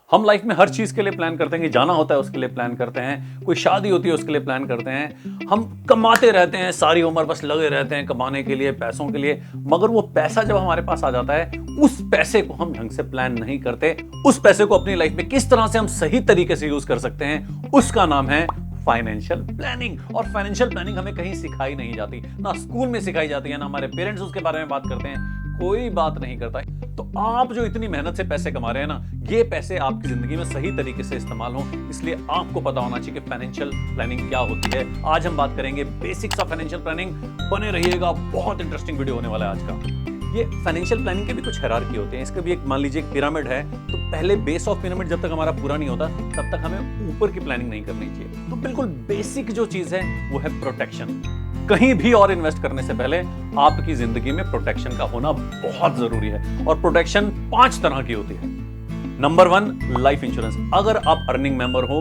हम लाइफ में हर चीज के लिए प्लान करते हैं कि जाना होता है उसके लिए प्लान करते हैं, कोई शादी होती है उसके लिए प्लान करते हैं, हम कमाते रहते हैं सारी उम्र, बस लगे रहते हैं कमाने के लिए, पैसों के लिए। मगर वो पैसा जब हमारे पास आ जाता है उस पैसे को हम ढंग से प्लान नहीं करते। उस पैसे को अपनी लाइफ में किस तरह से हम सही तरीके से यूज कर सकते हैं, उसका नाम है फाइनेंशियल प्लानिंग। और फाइनेंशियल प्लानिंग हमें कहीं सिखाई नहीं जाती, ना स्कूल में सिखाई जाती है, ना हमारे पेरेंट्स उसके बारे में बात करते हैं, कोई बात नहीं करता है। तो आप जो इतनी मेहनत से पैसे कमा रहे हैं ना, ये पैसे आपकी जिंदगी में सही तरीके से इस्तेमाल हो, इसलिए आपको पता होना चाहिए कि फाइनेंशियल प्लानिंग क्या होती है। आज हम बात करेंगे बेसिक्स ऑफ फाइनेंशियल प्लानिंग। बने रहिएगा, बहुत इंटरेस्टिंग वीडियो होने वाला है आज का। ये फाइनेंशियल प्लानिंग के भी कुछ हायरार्की होते हैं, इसका भी एक मान लीजिए एक पिरामिड है। तो पहले बेस ऑफ पिरामिड जब तक हमारा पूरा नहीं होता तब तक हमें ऊपर की प्लानिंग नहीं करनी चाहिए। तो बिल्कुल बेसिक जो चीज है वो है प्रोटेक्शन। कहीं भी और इन्वेस्ट करने से पहले आपकी जिंदगी में प्रोटेक्शन का होना बहुत जरूरी है। और प्रोटेक्शन 5 तरह की होती है। Number 1, life insurance. अगर आप अर्निंग मेंबर हो,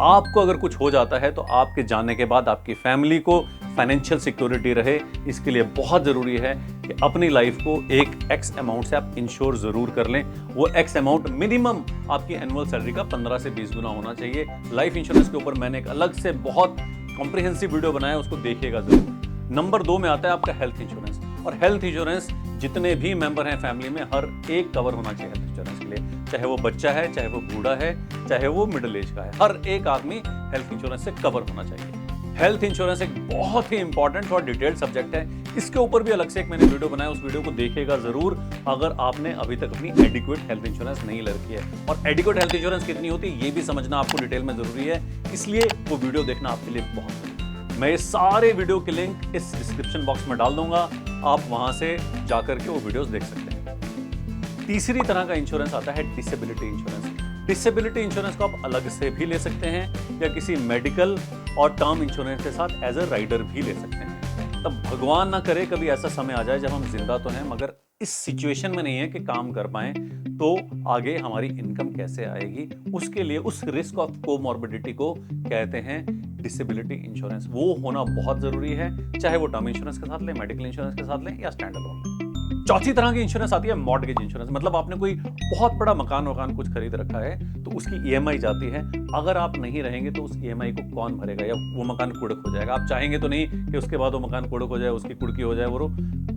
आपको अगर कुछ हो जाता है तो आपके जाने के बाद आपकी फैमिली को फाइनेंशियल सिक्योरिटी रहे, इसके लिए बहुत जरूरी है कि अपनी लाइफ को एक एक्स अमाउंट से आप इंश्योर जरूर कर लें। वो एक्स अमाउंट मिनिमम आपकी एनुअल सैलरी का 15 से 20 गुना होना चाहिए। लाइफ इंश्योरेंस के ऊपर मैंने एक अलग से बहुत कॉम्प्रिहेंसिव वीडियो बनाया, उसको देखिएगा जरूर। नंबर 2 में आता है आपका हेल्थ इंश्योरेंस। और हेल्थ इंश्योरेंस जितने भी मेंबर हैं फैमिली में, हर एक कवर होना चाहिए हेल्थ इंश्योरेंस के लिए। चाहे वो बच्चा है, चाहे वो बूढ़ा है, चाहे वो मिडिल एज का है, हर एक आदमी हेल्थ इंश्योरेंस से कवर होना चाहिए। हेल्थ इंश्योरेंस एक बहुत ही इंपॉर्टेंट और डिटेल्ड सब्जेक्ट है। इसके ऊपर भी अलग से एक मैंने वीडियो बनाया, उस वीडियो को देखिएगा जरूर अगर आपने अभी तक अपनी एडिक्वेट हेल्थ इंश्योरेंस नहीं ले रखी है। और एडिक्वेट हेल्थ इंश्योरेंस कितनी होती है ये भी समझना आपको डिटेल में जरूरी है, इसलिए वो वीडियो देखना आपके लिए बहुत जरूरी है। मैं ये सारे वीडियो के लिंक इस डिस्क्रिप्शन बॉक्स में डाल दूंगा, आप वहां से जाकर के वो वीडियोस देख सकते हैं। तीसरी तरह का इंश्योरेंस आता है डिसेबिलिटी इंश्योरेंस। डिसेबिलिटी इंश्योरेंस को आप अलग से भी ले सकते हैं या किसी मेडिकल और टर्म इंश्योरेंस के साथ एज अ राइडर भी ले सकते हैं। तब भगवान ना करे कभी ऐसा समय आ जाए जब हम जिंदा तो हैं मगर इस सिचुएशन में नहीं है कि काम कर पाएं, तो आगे हमारी इनकम कैसे आएगी, उसके लिए उस रिस्क ऑफ कोमॉर्बिडिटी को कहते हैं डिसेबिलिटी इंश्योरेंस। वो होना बहुत जरूरी है, चाहे वो टर्म इंश्योरेंस के साथ लें, मेडिकल इंश्योरेंस के साथ लें या स्टैंड अलोन लें। चौथी तरह की इंश्योरेंस आती है मॉर्गेज इंश्योरेंस। मतलब आपने कोई बहुत बड़ा मकान कुछ खरीद रखा है तो उसकी ईएमआई जाती है। अगर आप नहीं रहेंगे तो उस ईएमआई को कौन भरेगा, या वो मकान कुड़क हो जाएगा। आप चाहेंगे तो नहीं कि उसके बाद वो मकान कुड़क हो जाए, उसकी कुड़की हो जाए, वो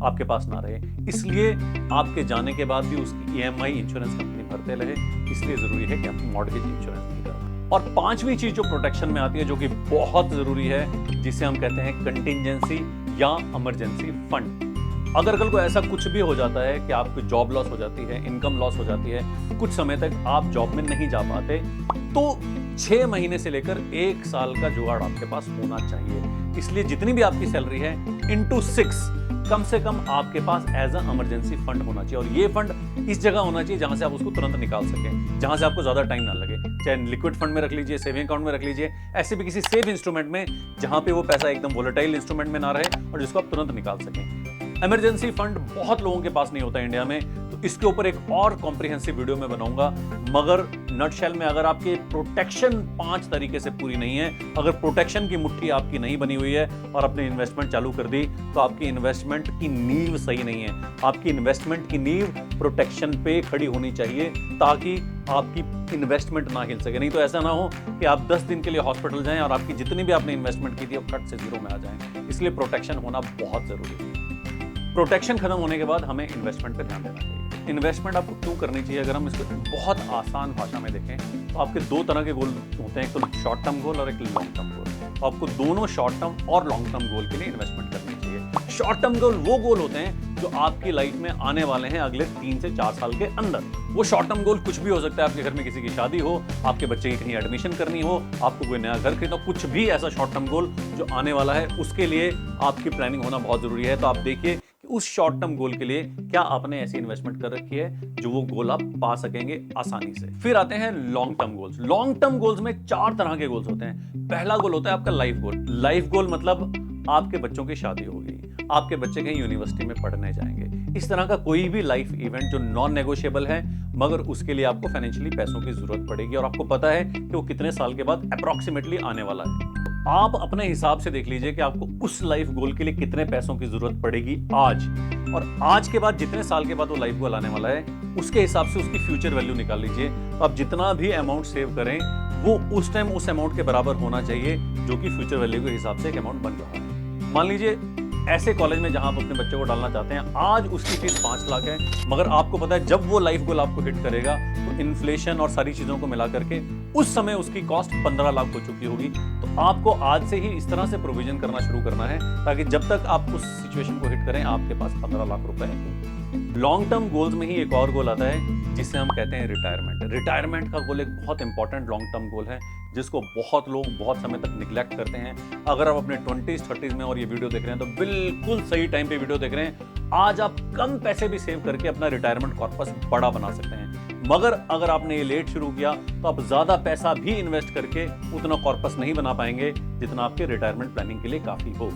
आपके पास ना रहे। इसलिए आपके जाने के बाद भी उसकी ईएमआई इंश्योरेंस कंपनी भरते रहे, इसलिए जरूरी है कि आप मॉर्गेज इंश्योरेंस नहीं करें। और 5वीं चीज जो प्रोटेक्शन में आती है, जो कि बहुत जरूरी है, जिसे हम कहते हैं कंटिजेंसी या इमरजेंसी फंड। अगर कल को ऐसा कुछ भी हो जाता है कि आपको जॉब लॉस हो जाती है, इनकम लॉस हो जाती है, कुछ समय तक आप जॉब में नहीं जा पाते, तो 6 महीने से लेकर 1 साल का जुगाड़ आपके पास होना चाहिए। इसलिए जितनी भी आपकी सैलरी है into 6 कम से कम आपके पास एज अ इमरजेंसी फंड होना चाहिए। और ये फंड इस जगह होना चाहिए जहां से आप उसको तुरंत निकाल सकें, जहां से आपको ज्यादा टाइम ना लगे। चाहे लिक्विड फंड में रख लीजिए, सेविंग अकाउंट में रख लीजिए, ऐसे भी किसी सेफ इंस्ट्रूमेंट में जहां पे वो पैसा एकदम वोलेटाइल इंस्ट्रूमेंट में ना रहे और जिसको आप तुरंत निकाल सकें। इमरजेंसी फंड बहुत लोगों के पास नहीं होता इंडिया में, तो इसके ऊपर एक और कॉम्प्रिहेंसिव वीडियो में बनाऊंगा। मगर नटशेल में अगर आपके प्रोटेक्शन 5 तरीके से पूरी नहीं है, अगर प्रोटेक्शन की मुट्ठी आपकी नहीं बनी हुई है और आपने इन्वेस्टमेंट चालू कर दी, तो आपकी इन्वेस्टमेंट की नींव सही नहीं है। आपकी इन्वेस्टमेंट की नींव प्रोटेक्शन पे खड़ी होनी चाहिए ताकि आपकी इन्वेस्टमेंट ना हिल सके। नहीं तो ऐसा ना हो कि आप 10 दिन के लिए हॉस्पिटल जाएं और आपकी जितनी भी आपने इन्वेस्टमेंट की थी वो कट से जीरो में आ जाए। इसलिए प्रोटेक्शन होना बहुत जरूरी है। प्रोटेक्शन खत्म होने के बाद हमें इन्वेस्टमेंट पर ध्यान देना चाहिए। इन्वेस्टमेंट आपको क्यों करनी चाहिए, अगर हम इसको बहुत आसान भाषा में देखें तो आपके 2 तरह के गोल होते हैं, एक तो शॉर्ट टर्म गोल और एक लॉन्ग टर्म गोल। तो आपको दोनों शॉर्ट टर्म और लॉन्ग टर्म गोल के लिए इन्वेस्टमेंट करनी चाहिए। शॉर्ट टर्म गोल वो गोल होते हैं जो आपकी लाइफ में आने वाले हैं अगले 3 से 4 साल के अंदर। वो शॉर्ट टर्म गोल कुछ भी हो सकता है, आपके घर में किसी की शादी हो, आपके बच्चे की कहीं एडमिशन करनी हो, आपको कोई नया घर खरीदना, कुछ भी ऐसा शॉर्ट टर्म गोल जो आने वाला है, उसके लिए आपकी प्लानिंग होना बहुत जरूरी है। तो आप देखिए उस शॉर्ट टर्म गोल के लिए क्या आपने ऐसी इन्वेस्टमेंट कर रखी है जो वो गोल आप पा सकेंगे आसानी से। फिर आते हैं long term goals. Long term goals में 4 तरह के गोल्स होते हैं। पहला गोल होता है आपका लाइफ गोल। लाइफ गोल मतलब आपके बच्चों की शादी हो गई, आपके बच्चे कहीं यूनिवर्सिटी में पढ़ने जाएंगे, इस तरह का कोई भी लाइफ इवेंट जो नॉन नेगोशिएबल है, मगर उसके लिए आपको फाइनेंशियली पैसों की जरूरत पड़ेगी और आपको पता है कि वो कितने साल के बाद अप्रोक्सीमेटली आने वाला है। आप अपने हिसाब से देख लीजिए कि आपको उस लाइफ गोल के लिए कितने पैसों की जरूरत पड़ेगी आज, और आज के बाद जितने साल के बाद वो लाइफ गोल आने वाला है उसके हिसाब से उसकी फ्यूचर वैल्यू निकाल लीजिए। तो आप जितना भी अमाउंट सेव करें वो उस टाइम उस अमाउंट के बराबर होना चाहिए जो कि फ्यूचर वैल्यू के हिसाब से एक अमाउंट बन रहा है। मान लीजिए ऐसे कॉलेज में जहां आप अपने बच्चे को डालना चाहते हैं, आज उसकी फीस 5 लाख है, मगर आपको पता है जब वो लाइफ गोल आपको हिट करेगा तो इन्फ्लेशन और सारी चीजों को मिला करके उस समय उसकी कॉस्ट 15 लाख हो चुकी होगी। तो आपको आज से ही इस तरह से प्रोविजन करना शुरू करना है ताकि जब तक आप उस सिचुएशन को हिट करें आपके पास 15 लाख रुपए हो। लॉन्ग टर्म गोल्स में ही एक और गोल आता है जिसे हम कहते हैं रिटायरमेंट। रिटायरमेंट का गोल एक बहुत इंपॉर्टेंट लॉन्ग टर्म गोल है जिसको बहुत लोग बहुत समय तक निग्लेक्ट करते हैं। अगर आप अपने 20s 30s में और ये वीडियो देख रहे हैं तो बिल्कुल सही टाइम पे वीडियो देख रहे हैं। आज आप कम पैसे भी सेव करके अपना रिटायरमेंट कॉर्पस बड़ा बना सकते हैं, मगर अगर आपने ये लेट शुरू किया तो आप ज्यादा पैसा भी इन्वेस्ट करके उतना कॉर्पस नहीं बना पाएंगे जितना आपके रिटायरमेंट प्लानिंग के लिए काफी हो।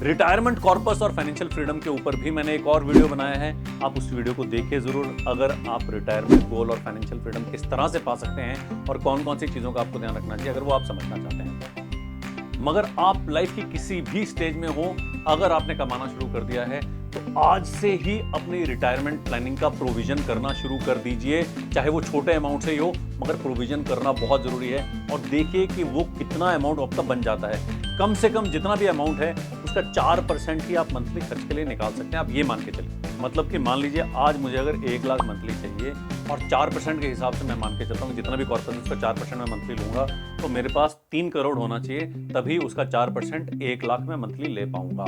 रिटायरमेंट कॉर्पस और फाइनेंशियल फ्रीडम के ऊपर भी मैंने एक और वीडियो बनाया है, आप उस वीडियो को देखिए जरूर। अगर आप रिटायरमेंट गोल और फाइनेंशियल फ्रीडम किस तरह से पा सकते हैं और कौन कौन सी चीजों का आपको ध्यान रखना चाहिए अगर वो आप समझना चाहते हैं। मगर आप लाइफ की किसी भी स्टेज में हो, अगर आपने कमाना शुरू कर दिया है तो आज से ही अपनी रिटायरमेंट प्लानिंग का प्रोविजन करना शुरू कर दीजिए, चाहे वो छोटे अमाउंट से ही हो, मगर प्रोविजन करना बहुत जरूरी है। और देखिए कि वो कितना अमाउंट आपका बन जाता है। कम से कम जितना भी अमाउंट है उसका 4% ही आप मंथली खर्च के लिए निकाल सकते हैं। आप ये मान के चलिए, मतलब कि मान लीजिए आज मुझे अगर 1 लाख मंथली चाहिए और 4% के हिसाब से मैं मान के चलता हूँ जितना भी कॉर्पस उसका 4% मैं मंथली लूंगा, तो मेरे पास 3 करोड़ होना चाहिए, तभी उसका 4% 1 लाख में मंथली ले पाऊंगा।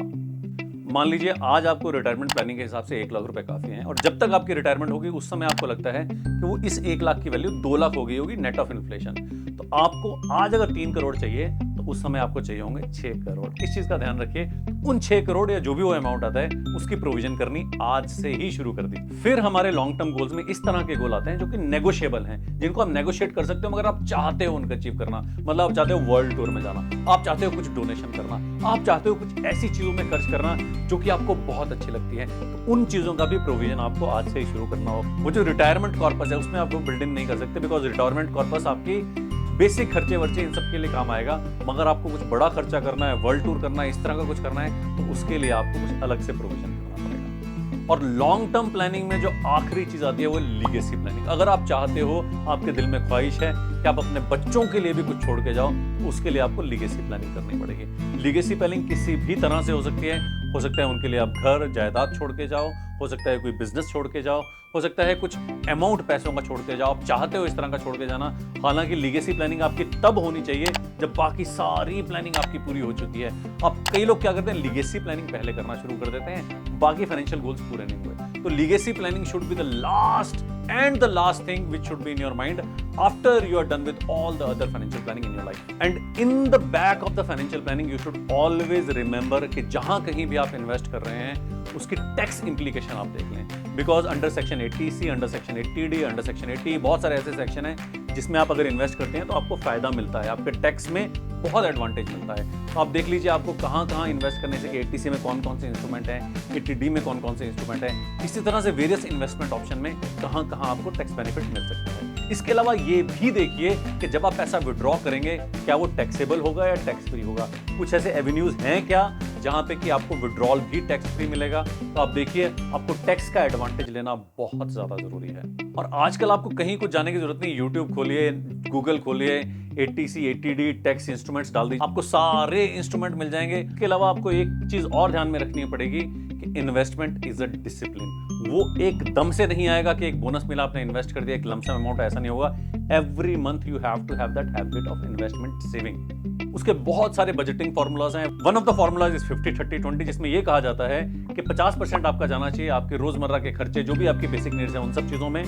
मान लीजिए आज आपको रिटायरमेंट प्लानिंग के हिसाब से 1 लाख रुपए काफी हैं, और जब तक आपकी रिटायरमेंट होगी उस समय आपको लगता है कि वो इस 1 लाख की वैल्यू 2 लाख हो गई होगी नेट ऑफ इन्फ्लेशन। तो आपको आज अगर 3 करोड़ चाहिए तो उस समय आपको चाहिए होंगे 6 करोड़। इस चीज का ध्यान रखिए, उन 6 करोड़ या जो भी वो अमाउंट आता है उसकी प्रोविजन करनी आज से ही शुरू कर दी। फिर हमारे लॉन्ग टर्म गोल्स में इस तरह के गोल आते हैं जो कि नेगोशिएबल हैं, जिनको आप नेगोशिएट कर सकते हो मगर आप चाहते हो उनको अचीव करना। मतलब आप चाहते हो वर्ल्ड टूर में जाना, आप चाहते हो कुछ डोनेशन करना, आप चाहते हो कुछ ऐसी चीजों में खर्च करना जो कि आपको बहुत अच्छी लगती है। तो उन चीजों का भी प्रोविजन आपको आज से ही शुरू करना हो। वो जो रिटायरमेंट कॉर्पस है उसमें आप वो बिल्डिंग नहीं कर सकते, बिकॉज रिटायरमेंट कॉर्पस आपकी बेसिक खर्चे वर्चे इन सब के लिए काम आएगा। मगर आपको कुछ बड़ा खर्चा करना है, वर्ल्ड टूर करना है, इस तरह का कुछ करना है, तो उसके लिए आपको कुछ अलग से प्रोविजन करना पड़ेगा। और लॉन्ग टर्म प्लानिंग में जो आखिरी चीज आती है वो लीगेसी प्लानिंग। अगर आप चाहते हो, आपके दिल में ख्वाहिश है कि आप अपने बच्चों के लिए भी कुछ छोड़ के जाओ, तो उसके लिए आपको लीगेसी प्लानिंग करनी पड़ेगी। लीगेसी प्लानिंग किसी भी तरह से हो सकती है। हो सकता है उनके लिए आप घर जायदाद छोड़ के जाओ, हो सकता है कोई बिजनेस छोड़ के जाओ, हो सकता है कुछ अमाउंट पैसों का छोड़ के जाओ। आप चाहते हो इस तरह का छोड़ के जाना। हालांकि लीगेसी प्लानिंग आपकी तब होनी चाहिए जब बाकी सारी प्लानिंग आपकी पूरी हो चुकी है। अब कई लोग क्या करते हैं, लीगेसी प्लानिंग पहले करना शुरू कर देते हैं, बाकी फाइनेंशियल गोल्स पूरे नहीं हुए। तो legacy planning should be the last and the last thing which should be in your mind after you are done with all the other financial planning in your life. And in the back of the financial planning you should always remember कि जहां कहीं भी आप invest कर रहे हैं उसकी tax implication आप देख लें। Because under section 80C, under section 80D, under section 80 बहुत सारे ऐसे सेक्शन हैं जिसमें आप अगर इन्वेस्ट करते हैं तो आपको फायदा मिलता है, आपके टैक्स में बहुत एडवांटेज मिलता है। तो आप देख लीजिए आपको कहाँ कहाँ इन्वेस्ट करने से, कि 80C में कौन कौन से इंस्ट्रूमेंट है, 80D में कौन कौन से इंस्ट्रूमेंट है, इसी तरह से वेरियस इन्वेस्टमेंट ऑप्शन में कहाँ कहाँ आपको टैक्स बेनिफिट मिल सकता है। इसके अलावा ये भी देखिए कि जब आप पैसा विड्रॉ करेंगे क्या वो टैक्सेबल होगा या टैक्स फ्री होगा। कुछ ऐसे एवेन्यूज हैं क्या जहां पे कि आपको विड्रॉल भी टैक्स फ्री मिलेगा। तो आप देखिए आपको टैक्स का एडवांटेज लेना बहुत ज्यादा जरूरी है। और आजकल आपको कहीं कुछ जाने की जरूरत नहीं, यूट्यूब खोलिए, गूगल खोलिए, 80C 80D टैक्स इंस्ट्रूमेंट्स डाल दीजिए, आपको सारे इंस्ट्रूमेंट मिल जाएंगे। इसके अलावा आपको एक चीज और ध्यान में रखनी पड़ेगी कि इन्वेस्टमेंट इज अ डिसिप्लिन। वो एकदम से नहीं आएगा कि एक बोनस मिला आपने इन्वेस्ट कर दिया, एक लमसम अमाउंट, ऐसा नहीं होगा। Every month you have to have that habit of investment saving. उसके बहुत सारे बजटिंग फॉर्मूलाज हैं। One of the formulas is 50-30-20, जिसमें यह कहा जाता है कि 50% आपका जाना चाहिए आपके रोजमर्रा के खर्चे, जो भी आपकी बेसिक नीड्स हैं उन सब चीजों में।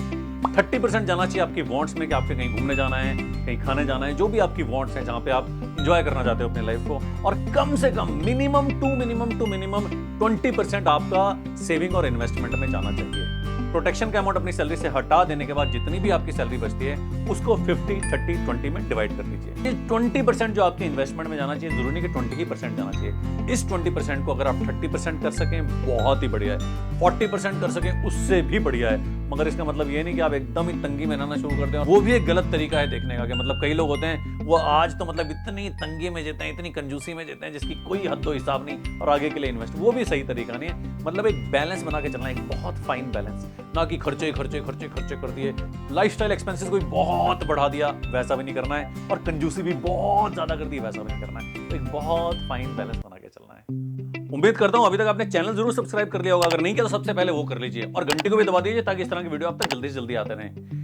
30% जाना चाहिए आपकी वांट्स में, कि आपके कहीं घूमने जाना है, कहीं खाने जाना है, जो भी आपकी वांट्स हैं जहां पे आप एंजॉय करना चाहते हो अपनी लाइफ को। और कम से कम मिनिमम टू मिनिमम 20% आपका सेविंग और इन्वेस्टमेंट में जाना चाहिए। प्रोटेक्शन का अमाउंट अपनी सैलरी से हटा देने के बाद जितनी भी आपकी सैलरी बचती है उसको 50-30-20 में डिवाइड कर दीजिए। 20% जो आपके इन्वेस्टमेंट में जाना चाहिए, जरूरी नहीं कि 20% जाना चाहिए। इस 20% को अगर आप 30% कर सकें बहुत ही बढ़िया है, 40% कर सकें उससे भी बढ़िया है, मगर इसका मतलब ये नहीं कि आप एकदम ही तंगी में रहना शुरू कर दें। वो भी एक गलत तरीका है देखने का, कि मतलब कई लोग होते हैं वो आज तो मतलब इतनी तंगी में जीते हैं, इतनी कंजूसी में जीते हैं जिसकी कोई हद तो हिसाब नहीं, और आगे के लिए इन्वेस्ट, वो भी सही तरीका नहीं है। मतलब एक बैलेंस बना के चलना है, एक बहुत फाइन बैलेंस, ना कि खर्चे खर्चे खर्चे खर्चे कर दिए, लाइफस्टाइल एक्सपेंसेस कोई बहुत बढ़ा दिया, वैसा भी नहीं करना है, और कंजूसी भी बहुत ज्यादा कर दी, वैसा भी नहीं करना है। तो एक बहुत फाइन बैलेंस बना के चलना है। उम्मीद करता हूं अभी तक आपने चैनल जरूर सब्सक्राइब कर लिया होगा, अगर नहीं किया तो सबसे पहले वो कर लीजिए, और घंटी को भी दबा दीजिए ताकि इस तरह की वीडियो आप तक जल्दी से जल्दी आते रहें।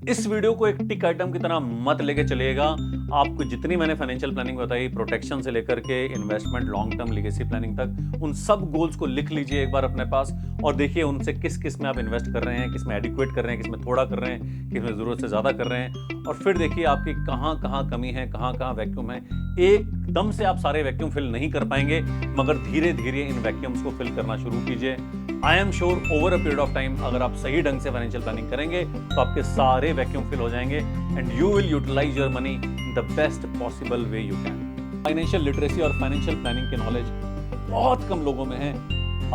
इस वीडियो को एक टिक आइटम की तरह मत लेके चलिएगा। आपको जितनी मैंने फाइनेंशियल प्लानिंग बताई, प्रोटेक्शन से लेकर के investment, long term legacy planning तक, उन सब गोल्स को लिख लीजिए एक बार अपने पास, और देखिए उनसे किस किस में आप इन्वेस्ट कर रहे हैं, किस में एडिक्वेट कर रहे हैं, किस में थोड़ा कर रहे हैं, किस में जरूरत से ज्यादा कर रहे हैं, और फिर देखिए आपकी कहाँ कहाँ कमी है, कहाँ कहाँ वैक्यूम है। एकदम से आप सारे वैक्यूम फिल नहीं कर पाएंगे, मगर धीरे धीरे इन वैक्यूम्स को फिल करना शुरू कीजिए। I am sure over a period of time अगर आप सही ढंग से फाइनेंशियल प्लानिंग करेंगे तो आपके सारे वैक्यूम फिल हो जाएंगे, and you will utilize your money in the best possible way you can. Financial literacy और फाइनेंशियल प्लानिंग की नॉलेज बहुत कम लोगों में है।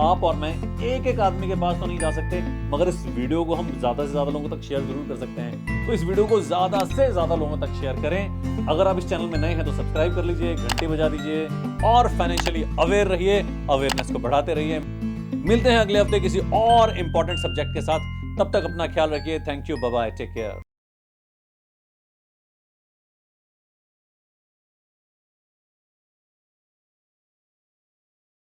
आप और मैं एक एक आदमी के पास तो नहीं जा सकते, मगर इस वीडियो को हम ज्यादा से ज्यादा लोगों तक शेयर जरूर कर सकते हैं। तो इस वीडियो को ज्यादा से ज्यादा लोगों तक शेयर करें। अगर आप इस चैनल में नए हैं तो सब्सक्राइब कर लीजिए, घंटी बजा दीजिए, और फाइनेंशियली अवेयर रहिए, अवेयरनेस को बढ़ाते रहिए। मिलते हैं अगले हफ्ते किसी और इंपॉर्टेंट सब्जेक्ट के साथ, तब तक अपना ख्याल रखिए। Thank you, bye bye, take care.